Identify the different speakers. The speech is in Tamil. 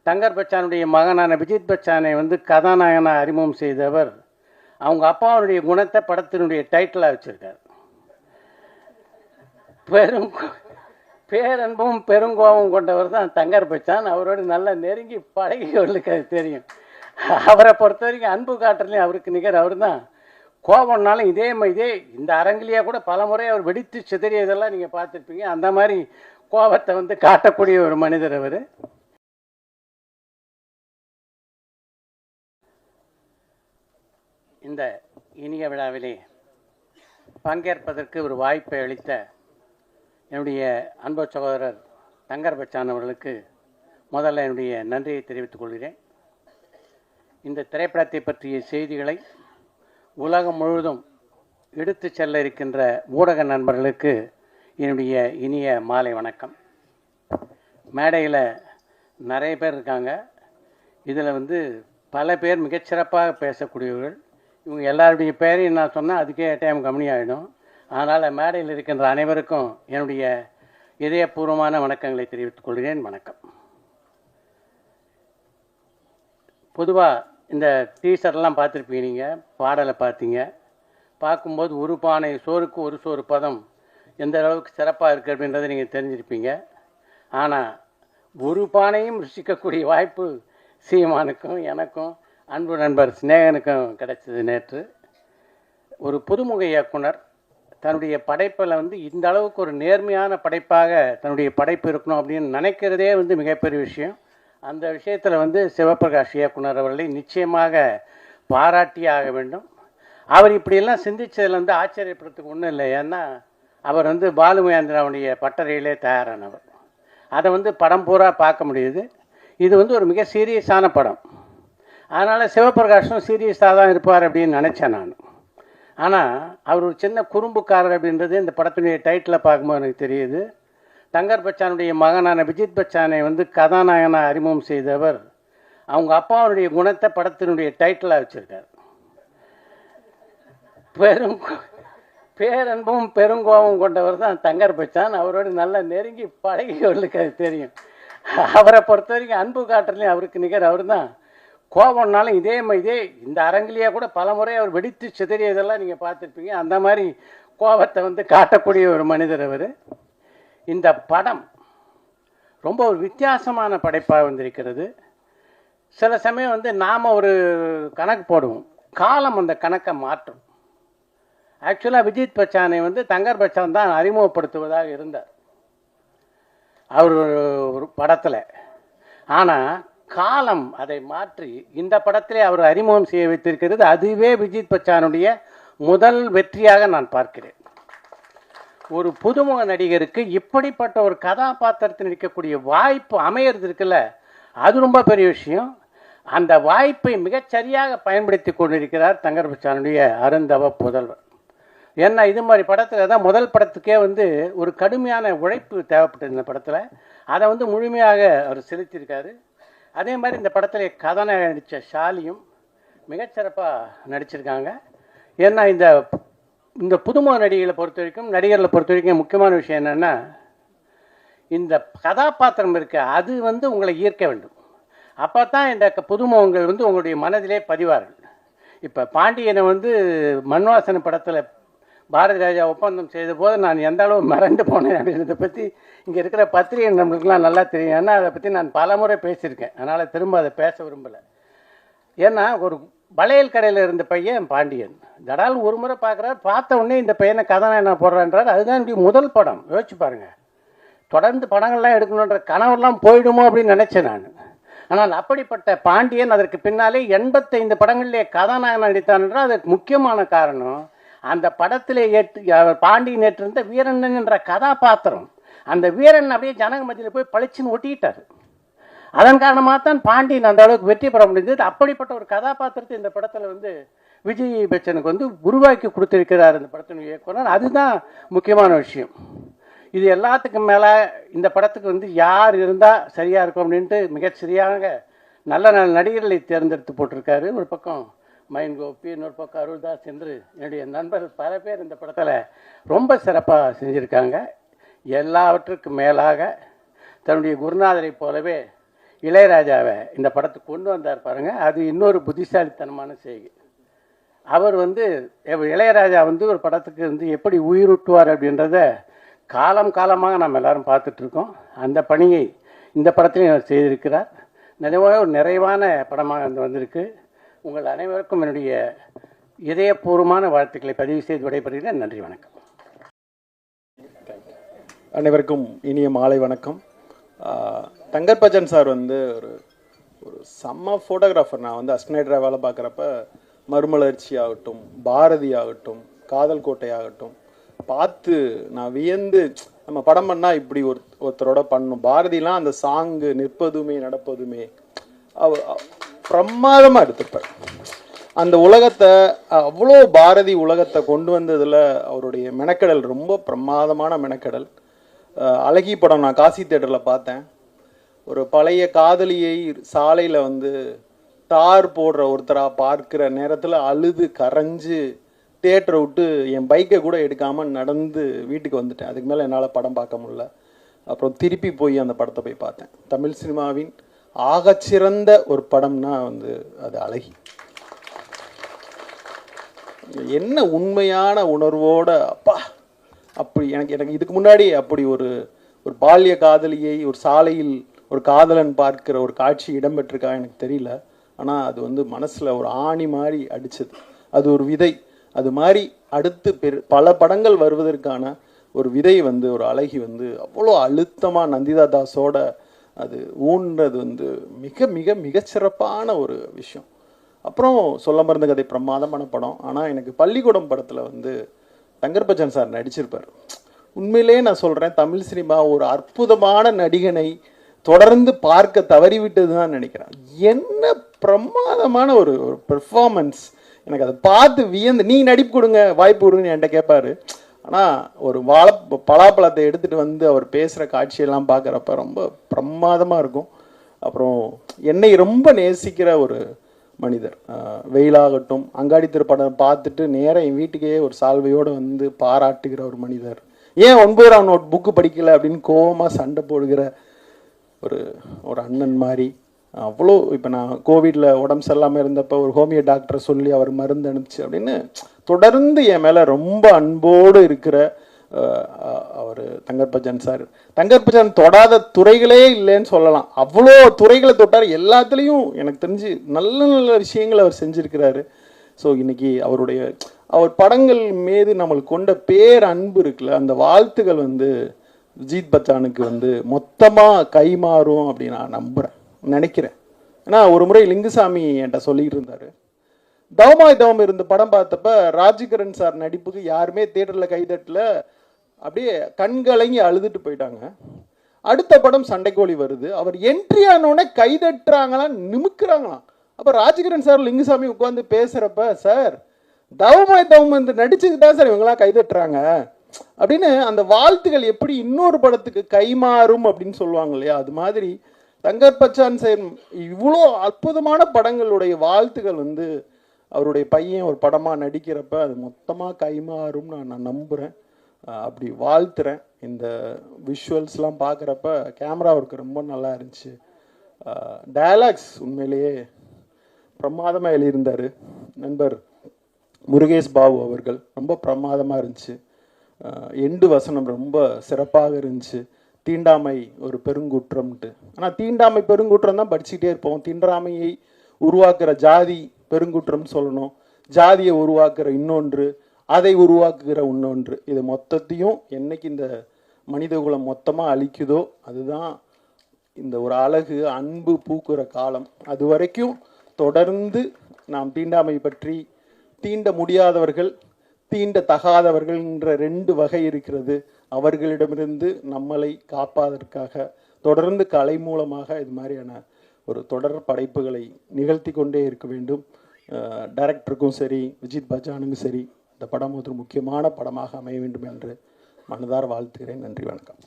Speaker 1: தங்கர் பச்சானுடைய மகனான விஜித் பச்சானை வந்து கதாநாயகனாக அறிமுகம் செய்தவர் அவங்க அப்பாவுடைய குணத்தை படத்தினுடைய டைட்டிலாக வச்சுருக்கார். பேரன்பும் பெருங்கோபம் கொண்டவர் தான் தங்கர் பச்சான். அவரோடு நல்லா நெருங்கி பழகியவர்களுக்கு அது தெரியும். அவரை பொறுத்த வரைக்கும் அன்பு காட்டுறதுலையும் அவருக்கு நிகர் அவர் தான். கோபம்னாலும் இதே இந்த அரங்கிலேயே கூட பல முறை அவர் வெடித்து சிதறியதெல்லாம் நீங்கள் பார்த்துருப்பீங்க. அந்த மாதிரி கோபத்தை வந்து காட்டக்கூடிய ஒரு மனிதர் அவர். இந்த இனிய விழாவிலே பங்கேற்பதற்கு ஒரு வாய்ப்பை அளித்த என்னுடைய அன்பு சகோதரர் தங்கர் பச்சான் அவர்களுக்கு முதல்ல என்னுடைய நன்றியை தெரிவித்துக் கொள்கிறேன். இந்த திரைப்படத்தை பற்றிய செய்திகளை உலகம் முழுவதும் எடுத்து செல்ல இருக்கின்ற ஊடக நண்பர்களுக்கு என்னுடைய இனிய மாலை வணக்கம். மேடையில் நிறைய பேர் இருக்காங்க. இதில் வந்து பல பேர் மிகச்சிறப்பாக பேசக்கூடியவர்கள். இவங்க எல்லாருடைய பேரையும் நான் சொன்னால் அதுக்கே டைம் கம்மியாகிடும். அதனால் மேடையில் இருக்கின்ற அனைவருக்கும் என்னுடைய இதயபூர்வமான வணக்கங்களை தெரிவித்துக் கொள்கிறேன். வணக்கம். பொதுவாக இந்த டீசர்லாம் பார்த்துருப்பீங்க, நீங்கள் பாடலை பார்த்தீங்க. பார்க்கும்போது ஒரு பானை சோறுக்கு ஒரு சோறு பதம் எந்த அளவுக்கு சிறப்பாக இருக்குது அப்படின்றத நீங்கள் தெரிஞ்சிருப்பீங்க. ஆனால் ஒரு பானையும் ருசிக்கக்கூடிய வாய்ப்பு சீமானுக்கும் எனக்கும் அன்பு நண்பர் சிநேகனுக்கும் கிடைச்சது. நேற்று ஒரு புதுமுக இயக்குனர் தன்னுடைய படைப்பில் வந்து இந்த அளவுக்கு ஒரு நேர்மையான படைப்பாக தன்னுடைய படைப்பு இருக்கணும் அப்படின்னு நினைக்கிறதே வந்து மிகப்பெரிய விஷயம். அந்த விஷயத்தில் வந்து சிவபிரகாஷ் இயக்குனர் அவர்களை நிச்சயமாக பாராட்டியாக வேண்டும். அவர் இப்படியெல்லாம் சிந்தித்ததில் வந்து ஆச்சரியப்படுறதுக்கு ஒன்றும் இல்லை. ஏன்னா அவர் வந்து பாலுமகேந்திராவுடைய பட்டறையிலே தயாரானவர். அதை வந்து படம் பூரா பார்க்க முடியுது. இது வந்து ஒரு மிக சீரியஸான படம். அதனால் சிவபிரகாஷும் சீரியஸாக தான் இருப்பார் அப்படின்னு நினச்சேன் நான். ஆனால் அவர் ஒரு சின்ன குறும்புக்காரர் அப்படின்றது இந்த படத்தினுடைய டைட்டில் பார்க்கும்போது எனக்கு தெரியுது. தங்கர் பச்சானுடைய மகனான விஜித் பச்சானை வந்து கதாநாயகனாக அறிமுகம் செய்தவர் அவங்க அப்பாவுடைய குணத்தை படத்தினுடைய டைட்டிலாக வச்சுருக்கார். பேரன்பும் பெருங்கோபம் கொண்டவர் தான் தங்கர் பச்சான். அவரோடு நல்லா நெருங்கி பழகியவர்களுக்கு அது தெரியும். அவரை பொறுத்த வரைக்கும் அன்பு காட்டுறதுலையும் அவருக்கு நிகர் அவர் தான். கோபம்னாலும் இதே இந்த அரங்கிலேயே கூட பல முறை அவர் வெடித்து சிதறியதெல்லாம் நீங்கள் பார்த்துருப்பீங்க. அந்த மாதிரி கோபத்தை வந்து காட்டக்கூடிய ஒரு மனிதர் அவர். இந்த படம் ரொம்ப ஒரு வித்தியாசமான படைப்பாக வந்திருக்கிறது. சில சமயம் வந்து நாம் ஒரு கணக்கு போடுவோம், காலம் அந்த கணக்கை மாற்றும். ஆக்சுவலாக விஜித் பச்சானை வந்து தங்கர் பச்சான் தான் அறிமுகப்படுத்துவதாக இருந்தார் அவர் ஒரு படத்தில். ஆனால் காலம் அதை மாற்றி இந்த படத்திலே அவர் அறிமுகம் செய்ய வைத்திருக்கிறது. அதுவே விஜித் பச்சானுடைய முதல் வெற்றியாக நான் பார்க்கிறேன். ஒரு புதுமுக நடிகருக்கு இப்படிப்பட்ட ஒரு கதாபாத்திரத்தில் நடிக்கக்கூடிய வாய்ப்பு அமையிறது இருக்குல்ல, அது ரொம்ப பெரிய விஷயம். அந்த வாய்ப்பை மிகச்சரியாக பயன்படுத்தி கொண்டிருக்கிறார் தங்கர் பச்சானுடைய அருந்தவ புதல்வர். ஏன்னா இது மாதிரி படத்தில் தான் முதல் படத்துக்கே வந்து ஒரு கடுமையான உழைப்பு தேவைப்பட்டது. இந்த படத்தில் அதை வந்து முழுமையாக அவர் செலுத்தியிருக்காரு. அதே மாதிரி இந்த படத்தில் கதாநாயகன் நடித்த ஷாலியும் மிகச்சிறப்பாக நடிச்சிருக்காங்க. ஏன்னா இந்த புதுமுக நடிகளை பொறுத்த வரைக்கும் முக்கியமான விஷயம் என்னென்னா, இந்த கதாபாத்திரம் இருக்க அது வந்து உங்களை ஈர்க்க வேண்டும். அப்போ தான் இந்த புதுமுகங்கள் வந்து உங்களுடைய மனதிலே பதிவார்கள். இப்போ பாண்டியனை வந்து மண்வாசனை படத்தில் பாரதி ராஜா ஒப்பந்தம் செய்த போது நான் எந்த அளவு மறந்து போனேன் அப்படின்றத பற்றி இங்கே இருக்கிற பத்திரிகை நம்மளுக்குலாம் நல்லா தெரியும். ஏன்னா அதை பற்றி நான் பல முறை பேசியிருக்கேன். அதனால் திரும்ப அதை பேச விரும்பலை. ஏன்னா ஒரு வளையல் கடையில் இருந்த பையன் பாண்டியன் தடால் ஒரு முறை பார்க்குறாரு. பார்த்த உடனே இந்த பையனை கதாநாயகன் போடுறான்றார். அதுதான் என்னுடைய முதல் படம். யோசிச்சு பாருங்கள். தொடர்ந்து படங்கள்லாம் எடுக்கணுன்ற கனவெல்லாம் போயிடுமோ அப்படின்னு நினச்சேன் நான். ஆனால் அப்படிப்பட்ட பாண்டியன் அதற்கு பின்னாலே 85 படங்களிலே கதாநாயகன் நடித்தான் என்றால் அதற்கு முக்கியமான காரணம் அந்த படத்திலே பாண்டியன் ஏற்றிருந்த வீரண்ணன் என்ற கதாபாத்திரம். அந்த வீரன் அப்படியே ஜனங்க மத்தியில் போய் பளிச்சுன்னு ஒட்டிக்கிட்டார். அதன் காரணமாக தான் பாண்டியன் அந்த அளவுக்கு வெற்றி பெற முடிந்தது. அப்படிப்பட்ட ஒரு கதாபாத்திரத்தை இந்த படத்தில் வந்து விஜய் பச்சனுக்கு வந்து உருவாக்கி கொடுத்திருக்கிறார் இந்த படத்தின் இயக்குனர். அதுதான் முக்கியமான விஷயம். இது எல்லாத்துக்கும் மேலே இந்த படத்துக்கு வந்து யார் இருந்தால் சரியாக இருக்கும் அப்படின்ட்டு மிகச்சரியாக நல்ல நல்ல நடிகர்களை தேர்ந்தெடுத்து போட்டிருக்காரு. ஒரு பக்கம் மைன் கோபி, இன்னொரு பக்கம் அருள்தாஸ் என்று என்னுடைய நண்பர்கள் பல பேர் இந்த படத்தில் ரொம்ப சிறப்பாக செஞ்சுருக்காங்க. எல்லாவற்றுக்கும் மேலாக தன்னுடைய குருநாதரை போலவே இளையராஜாவை இந்த படத்துக்கு கொண்டு வந்தார் பாருங்கள், அது இன்னொரு புத்திசாலித்தனமான செய்கை. அவர் இளையராஜா ஒரு படத்துக்கு எப்படி உயிரூட்டுவார் அப்படின்றத காலம் காலமாக நம்ம எல்லாரும் பார்த்துட்ருக்கோம். அந்த பணியை இந்த படத்திலையும் அவர் செய்திருக்கிறார். நிஜமாக ஒரு நிறைவான படமாக வந்திருக்கு. உங்கள் அனைவருக்கும் என்னுடைய இதயபூர்வமான வாழ்த்துக்களை பதிவு செய்து விடைபெறுகிறேன். நன்றி, வணக்கம்.
Speaker 2: அனைவருக்கும் இனிய மாலை வணக்கம். தங்கர்பச்சன் சார் ஒரு செம்ம ஃபோட்டோகிராஃபர். நான் அஸ்கனைடராக வேலை பார்க்குறப்ப மறுமலர்ச்சி ஆகட்டும், பாரதி ஆகட்டும், காதல் கோட்டை ஆகட்டும் பார்த்து நான் வியந்து, நம்ம படம் பண்ணால் இப்படி ஒருத்தரோட பண்ணணும். பாரதிலாம் அந்த சாங்கு நிற்பதுமே நடப்பதுமே பிரமாதமாக எடுத்துப்பார். அந்த உலகத்தை அவ்வளோ பாரதி உலகத்தை கொண்டு வந்ததில் அவருடைய மெனக்கடல் ரொம்ப பிரமாதமான மெனக்கடல். அழகி படம் நான் காசி தேட்டரில் பார்த்தேன். ஒரு பழைய காதலியை சாலையில் தார் போடுற ஒருத்தராக பார்க்குற நேரத்தில் அழுது கரைஞ்சு தேட்டரை விட்டு என் பைக்கை கூட எடுக்காமல் நடந்து வீட்டுக்கு வந்துட்டேன். அதுக்கு மேலே என்னால் படம் பார்க்க முடியல. அப்புறம் திருப்பி போய் அந்த படத்தை போய் பார்த்தேன். தமிழ் சினிமாவின் ஆகச்சிறந்த ஒரு படம்னா அது அழகி. என்ன உண்மையான உணர்வோட அப்பா அப்படி எனக்கு இதுக்கு முன்னாடி அப்படி ஒரு பால்ய காதலியை ஒரு சாலையில் ஒரு காதலன் பார்க்கிற ஒரு காட்சி இடம்பெற்றிருக்கா எனக்கு தெரியல. ஆனால் அது மனசில் ஒரு ஆணி மாதிரி அடிச்சது. அது ஒரு விதை. அது மாதிரி அடுத்து பல படங்கள் வருவதற்கான ஒரு விதை ஒரு அழகி அவ்வளோ அழுத்தமாக நந்திதா தாஸோட அது ஊன்றது மிக மிக மிகச்சிறப்பான ஒரு விஷயம். அப்புறம் சொல்ல மறந்த கதை பிரமாதமான படம். ஆனால் எனக்கு பள்ளிக்கூடம் படத்தில் தங்கர்பச்சன் சார் நடிச்சிருப்பார். உண்மையிலேயே நான் சொல்கிறேன், தமிழ் சினிமா ஒரு அற்புதமான நடிகனை தொடர்ந்து பார்க்க தவறிவிட்டது தான் நினைக்கிறேன். என்ன பிரமாதமான ஒரு பெர்ஃபார்மன்ஸ். எனக்கு அதை பார்த்து வியந்து, நீ நடிப்பு கொடுங்க, வாய்ப்பு கொடுங்கன்னு என்கிட்ட கேட்பாரு. ஆனால் ஒரு பலாப்பழத்தை எடுத்துகிட்டு அவர் பேசுகிற காட்சியெல்லாம் பார்க்குறப்ப ரொம்ப பிரமாதமாக இருக்கும். அப்புறம் என்னை ரொம்ப நேசிக்கிற ஒரு மனிதர். வெயிலாகட்டும், அங்காடி திருப்படம் பார்த்துட்டு நேராக என் வீட்டுக்கே ஒரு சால்வையோடு பாராட்டுகிற ஒரு மனிதர். ஏன் 9ஆம் நோட் புக்கு படிக்கலை அப்படின்னு கோவமாக சண்டை போடுகிற ஒரு அண்ணன் மாதிரி. அவ்வளோ இப்போ நான் கோவிடில் உடம்பு சரியில்லாமல் இருந்தப்போ ஒரு ஹோமியோ டாக்டரை சொல்லி அவர் மருந்து அனுப்பிச்சு அப்படின்னு தொடர்ந்து என் மேலே ரொம்ப அன்போடு இருக்கிற அவர் தங்கர்பச்சன் சார். தங்கர்பச்சன் தொடாத துறைகளே இல்லைன்னு சொல்லலாம். அவ்வளோ துறைகளை தொட்டார். எல்லாத்துலேயும் எனக்கு தெரிஞ்சு நல்ல நல்ல விஷயங்களை அவர் செஞ்சுருக்கிறாரு. ஸோ இன்னைக்கு அவர் படங்கள் மீது நம்மளுக்கு கொண்ட பேர் அன்பு இருக்குல்ல, அந்த வாழ்த்துக்கள் விஜித் பச்சானுக்கு மொத்தமாக கைமாறும் அப்படின்னு நான் நினைக்கிறேன். ஏன்னா ஒரு முறை லிங்குசாமி என்கிட்ட சொல்லிட்டு இருந்தார், தவமாய் தவம் இருந்த படம் பார்த்தப்ப ராஜ்கிரண் சார் நடிப்புக்கு யாருமே தியேட்டரில் கைதட்டில் அப்படியே கண்கலங்கி அழுதுட்டு போயிட்டாங்க. அடுத்த படம் சண்டைக்கோழி வருது, அவர் என்ட்ரி ஆனோடனே கைதட்டுறாங்களாம், நிமிக்கிறாங்களாம். அப்போ ராஜ்கிரண் சார் லிங்குசாமி உட்காந்து பேசுகிறப்ப, சார் தவமாய் தவம் நடிச்சுக்கு தான் சார் இவங்களாம் கைதட்டுறாங்க அப்படின்னு அந்த வாழ்த்துக்கள் எப்படி இன்னொரு படத்துக்கு கைமாறும் அப்படின்னு சொல்லுவாங்க இல்லையா, அது மாதிரி தங்கர்பச்சான் சார் இவ்வளோ அற்புதமான படங்களுடைய வாழ்த்துக்கள் அவருடைய பையன் ஒரு படமாக நடிக்கிறப்ப அது மொத்தமாக கைமாறும் நான் நம்புகிறேன். அப்படி வாழ்த்துறேன். இந்த விஷுவல்ஸ்லாம் பார்க்குறப்ப கேமரா ஒர்க்கு ரொம்ப நல்லா இருந்துச்சு. டயலாக்ஸ் உண்மையிலேயே பிரமாதமாக எழுதியிருந்தார் நண்பர் முருகேஷ் பாபு அவர்கள். ரொம்ப பிரமாதமாக இருந்துச்சு. எண்டு வசனம் ரொம்ப சிறப்பாக இருந்துச்சு. தீண்டாமை ஒரு பெருங்குற்றம்ட்டு. ஆனால் தீண்டாமை பெருங்குற்றம் தான் படிச்சுக்கிட்டே இருப்போம். தீண்டாமையை உருவாக்குற ஜாதி பெருங்குற்றம்னு சொல்லணும். ஜாதியை உருவாக்குற இன்னொன்று, அதை உருவாக்குகிற இன்னொன்று. இது மொத்தத்தையும் என்னைக்கு இந்த மனிதகுலம் மொத்தமாக அழிக்குதோ அதுதான் இந்த ஒரு அழகு அன்பு பூக்குற காலம். அது வரைக்கும் தொடர்ந்து நாம் தீண்டாமை பற்றி, தீண்ட முடியாதவர்கள் தீண்ட தகாதவர்கள்ன்ற 2 வகை இருக்கிறது. அவர்களிடமிருந்து நம்மளை காப்பதற்காக தொடர்ந்து கலை மூலமாக இது மாதிரியான ஒரு தொடர் படைப்புகளை நிகழ்த்தி கொண்டே இருக்க வேண்டும். டைரக்டருக்கும் சரி, விஜித் பச்சானுக்கும் சரி, இந்த படம் ஒரு முக்கியமான படமாக அமைய வேண்டும் என்று மனதார வாழ்த்துகிறேன். நன்றி, வணக்கம்.